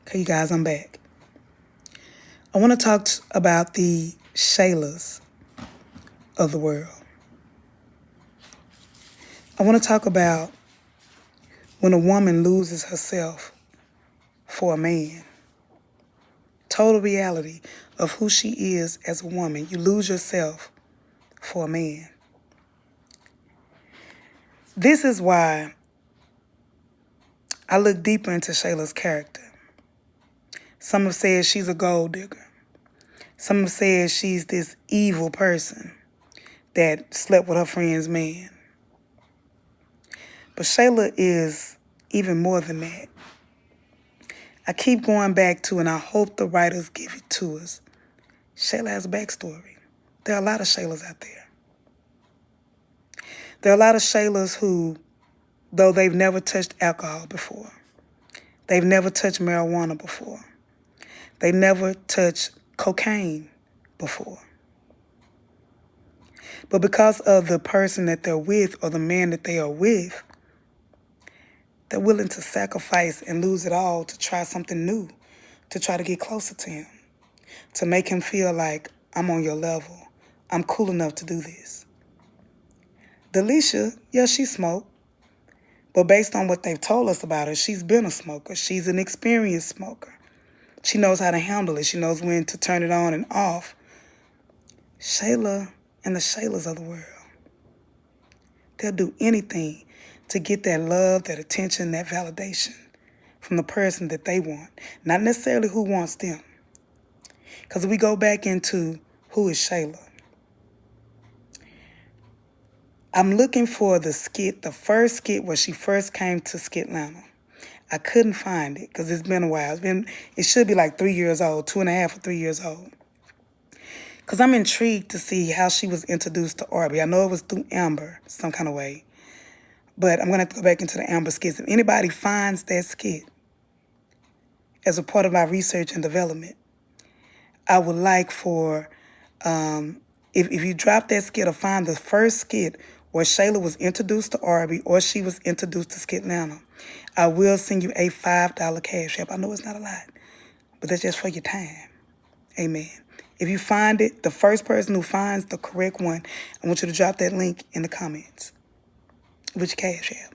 Okay, you guys, I'm back. I want to talk about the Shaylas of the world. I want to talk about when a woman loses herself for a man. Total reality of who she is as a woman. You lose yourself for a man. This is why I look deeper into Shayla's character. Some have said she's a gold digger. Some have said she's this evil person that slept with her friend's man. But Shayla is even more than that. I keep going back to, and I hope the writers give it to us, Shayla has a backstory. There are a lot of Shaylas out there. There are a lot of Shaylas who, though they've never touched alcohol before, they've never touched marijuana before, they never touched cocaine before. But because of the person that they're with or the man that they are with, they're willing to sacrifice and lose it all to try something new, to try to get closer to him, to make him feel like, I'm on your level. I'm cool enough to do this. Delicia, yeah, she smoked. But based on what they've told us about her, she's been a smoker. She's an experienced smoker. She knows how to handle it. She knows when to turn it on and off. Shayla and the Shaylas of the world, they'll do anything to get that love, that attention, that validation from the person that they want. Not necessarily who wants them. Because if we go back into who is Shayla, I'm looking for the skit, the first skit where she first came to Skitlanta. I couldn't find it because it's been a while. It should be like 3 years old, 2.5 or 3 years old. Because I'm intrigued to see how she was introduced to Arby. I know it was through Amber, some kind of way. But I'm going to have to go back into the Amber skits. If anybody finds that skit as a part of my research and development, I would like for, if you drop that skit or find the first skit where Shayla was introduced to Arby or she was introduced to Skitlanta, I will send you a $5 cash app. I know it's not a lot, but that's just for your time. Amen. If you find it, the first person who finds the correct one, I want you to drop that link in the comments with your cash app.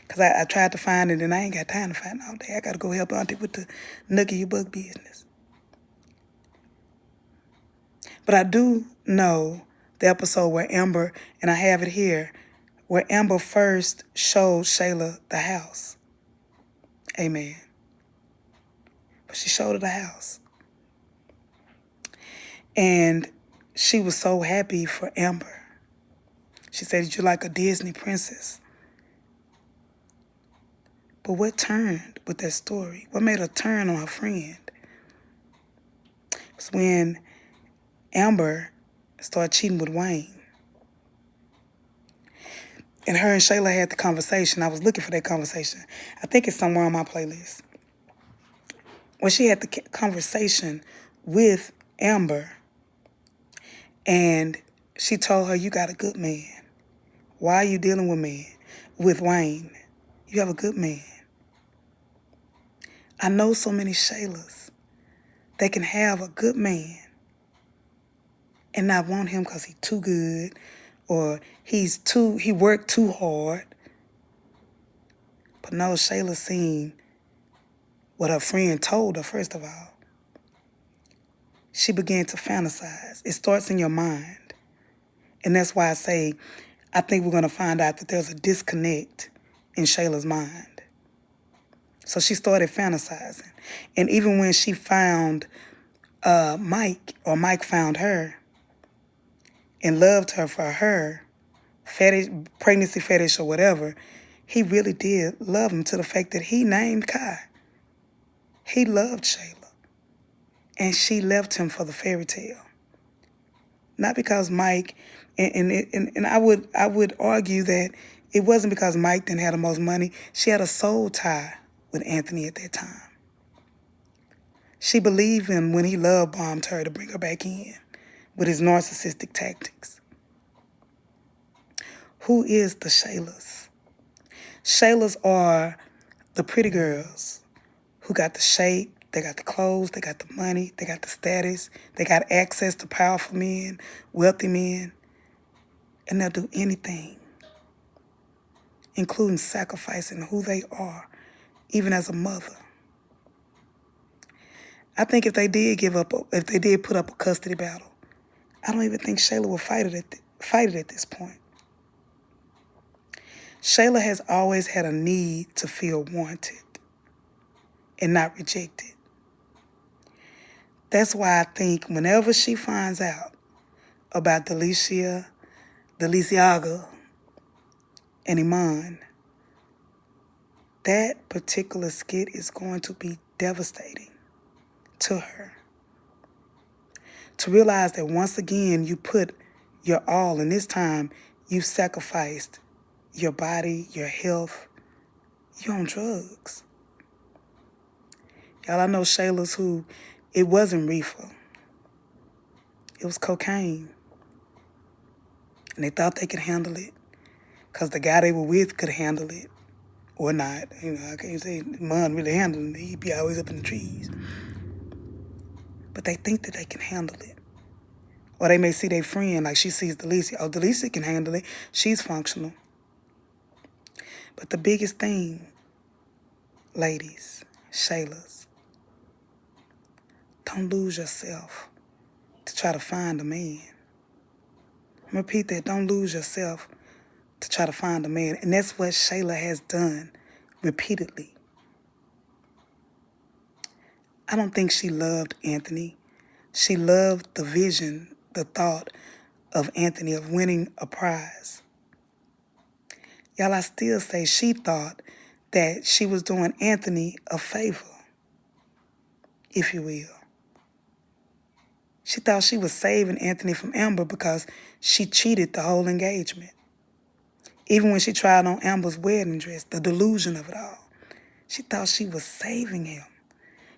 Because I tried to find it and I ain't got time to find it all day. I got to go help Auntie with the Nookie Your Book business. But I do know the episode where Amber, and I have it here, where Amber first showed Shayla the house. Amen. But she showed her the house. And she was so happy for Amber. She said, you're like a Disney princess. But what turned with that story? What made her turn on her friend? It was when Amber started cheating with Wayne. And her and Shayla had the conversation. I was looking for that conversation. I think it's somewhere on my playlist. When she had the conversation with Amber, and she told her, you got a good man. Why are you dealing with Wayne? You have a good man. I know so many Shaylas. They can have a good man and not want him because he's too good or he worked too hard. But no, Shayla seen what her friend told her, first of all. She began to fantasize. It starts in your mind. And that's why I say, I think we're going to find out that there's a disconnect in Shayla's mind. So she started fantasizing. And even when she found Mike, or Mike found her and loved her for her fetish, pregnancy fetish or whatever, he really did love him to the fact that he named Kai. He loved Shayla. And she left him for the fairy tale. Not because Mike, and I would argue that it wasn't because Mike didn't have the most money. She had a soul tie with Anthony at that time. She believed him when he love bombed her to bring her back in with his narcissistic tactics. Who is the Shaylas? Shaylas are the pretty girls who got the shape, they got the clothes, they got the money, they got the status, they got access to powerful men, wealthy men, and they'll do anything, including sacrificing who they are, even as a mother. I think if they did put up a custody battle, I don't even think Shayla would fight it at this point. Shayla has always had a need to feel wanted and not rejected. That's why I think whenever she finds out about Delicia, Deliciaga, and Iman, that particular skit is going to be devastating to her. To realize that once again you put your all, and this time you sacrificed your body, your health, you're on drugs. Y'all, I know Shayla's who it wasn't reefer. It was cocaine. And they thought they could handle it because the guy they were with could handle it. Or not. I can't say Iman really handling it. He'd be always up in the trees. But they think that they can handle it. Or they may see their friend like she sees Delicia. Oh, Delicia can handle it. She's functional. But the biggest thing, ladies, Shayla's, don't lose yourself to try to find a man. I'm gonna repeat that. Don't lose yourself to try to find a man. And that's what Shayla has done repeatedly. I don't think she loved Anthony. She loved the vision, the thought of Anthony of winning a prize. Y'all, I still say she thought that she was doing Anthony a favor, if you will. She thought she was saving Anthony from Amber because she cheated the whole engagement. Even when she tried on Amber's wedding dress, the delusion of it all. She thought she was saving him.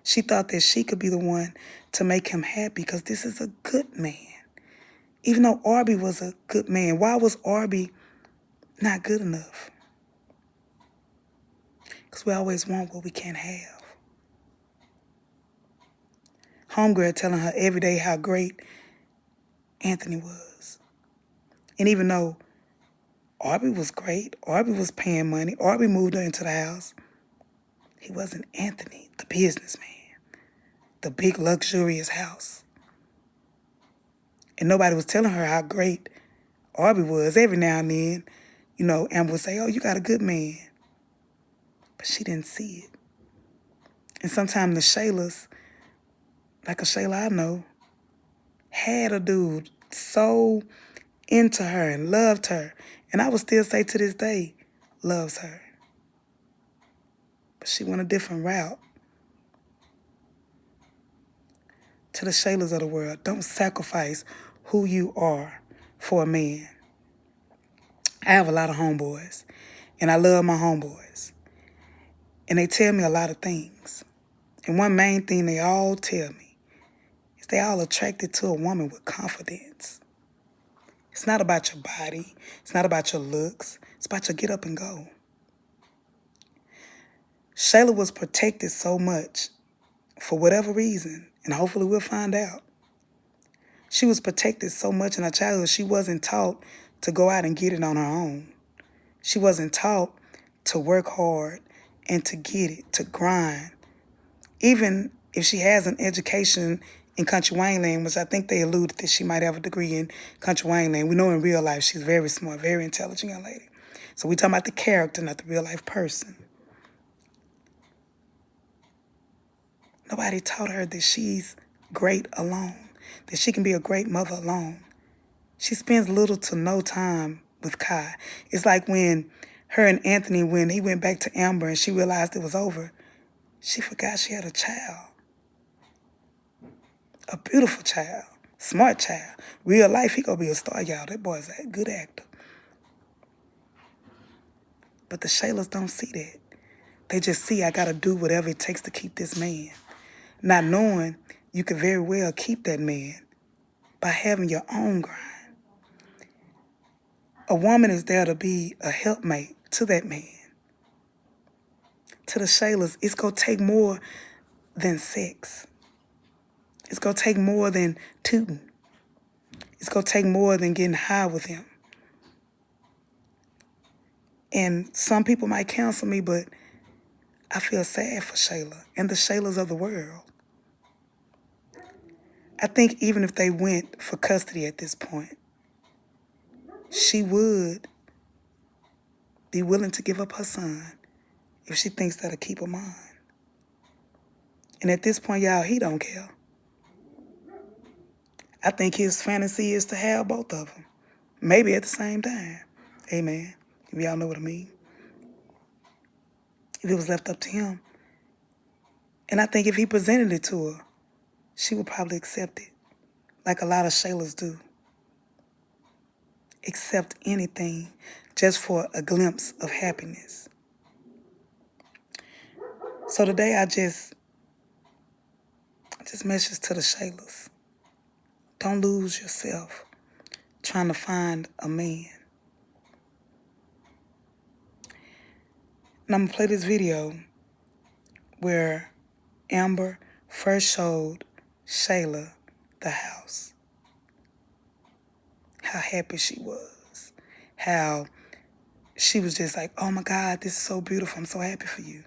She thought that she could be the one to make him happy because this is a good man. Even though Arby was a good man, why was Arby not good enough? Because we always want what we can't have. Homegirl telling her every day how great Anthony was. And even though Arby was great, Arby was paying money, Arby moved her into the house, he wasn't Anthony, the businessman, the big luxurious house. And nobody was telling her how great Arby was. Every now and then, Amber would say, oh, you got a good man. But she didn't see it. And sometimes the Shaylas, like a Shayla I know, had a dude so into her and loved her. And I would still say to this day, loves her. But she went a different route. To the Shaylas of the world, don't sacrifice who you are for a man. I have a lot of homeboys, and I love my homeboys. And they tell me a lot of things. And one main thing they all tell me is they all attracted to a woman with confidence. It's not about your body. It's not about your looks. It's about your get up and go. Shayla was protected so much for whatever reason, and hopefully we'll find out. She was protected so much in her childhood, she wasn't taught to go out and get it on her own. She wasn't taught to work hard and to get it, to grind. Even if she has an education in Country Wayneland, which I think they alluded that she might have a degree in Country Wayneland. We know in real life she's very smart, very intelligent young lady. So we're talking about the character, not the real life person. Nobody taught her that she's great alone, that she can be a great mother alone. She spends little to no time with Kai. It's like when her and Anthony, when he went back to Amber and she realized it was over, she forgot she had a child. A beautiful child, smart child. Real life, he gonna be a star, y'all. That boy's a good actor. But the Shaylas don't see that. They just see, I gotta do whatever it takes to keep this man. Not knowing you could very well keep that man by having your own grind. A woman is there to be a helpmate to that man. to the Shaylas, it's going to take more than sex. It's going to take more than tooting. It's going to take more than getting high with him. And some people might counsel me, but I feel sad for Shayla and the Shaylas of the world. I think even if they went for custody at this point, she would be willing to give up her son if she thinks that'll keep him on. And at this point, y'all, he don't care. I think his fantasy is to have both of them, maybe at the same time. Amen. If y'all know what I mean. If it was left up to him. And I think if he presented it to her, she would probably accept it, like a lot of Shaylas do. Accept anything just for a glimpse of happiness. So today I just message to the Shaylas. Don't lose yourself trying to find a man. And I'm going to play this video where Amber first showed Shayla the house. How happy she was. How she was just like, oh my God, this is so beautiful. I'm so happy for you.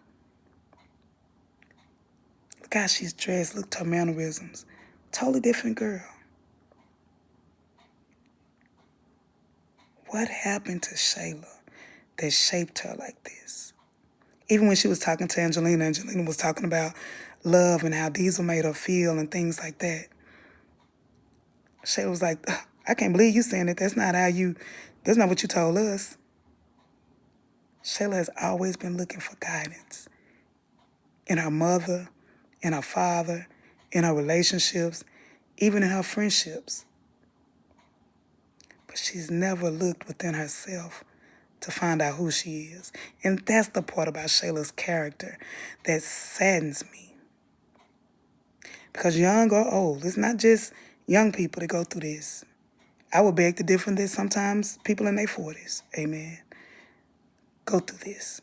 Look how she's dressed. Look at her mannerisms. Totally different girl. What happened to Shayla that shaped her like this? Even when she was talking to Angelina was talking about love and how Diesel made her feel and things like that. Shayla was like, I can't believe you saying it. That's not what you told us. Shayla has always been looking for guidance in her mother, in her father, in her relationships, even in her friendships. But she's never looked within herself to find out who she is. And that's the part about Shayla's character that saddens me. Because young or old, it's not just young people that go through this. I would beg to differ that sometimes people in their 40s, amen, go through this.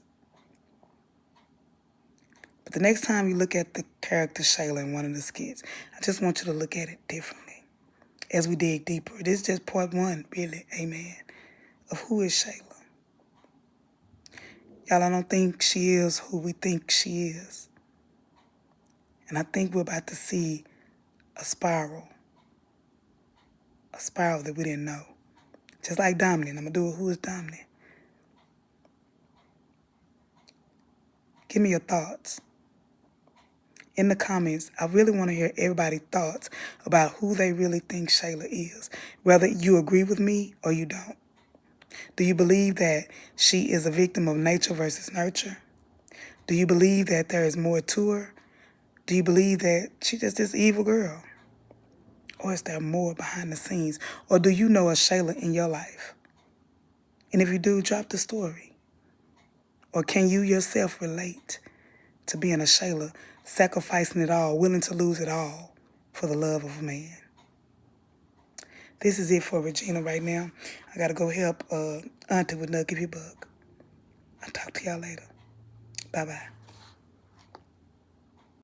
But the next time you look at the character Shayla in one of the skits, I just want you to look at it differently as we dig deeper. This is just part one, really, amen, of who is Shayla. Y'all, I don't think she is who we think she is. And I think we're about to see a spiral that we didn't know. Just like dominant. I'm going to do it. Who is dominant? Give me your thoughts. In the comments, I really want to hear everybody's thoughts about who they really think Shayla is. Whether you agree with me or you don't. Do you believe that she is a victim of nature versus nurture? Do you believe that there is more to her? Do you believe that she's just this evil girl? Or is there more behind the scenes? Or do you know a Shayla in your life? And if you do, drop the story. Or can you yourself relate to being a Shayla, sacrificing it all, willing to lose it all for the love of a man? This is it for Regina right now. I got to go help Auntie with Nugget Give You Buck. I'll talk to y'all later. Bye-bye.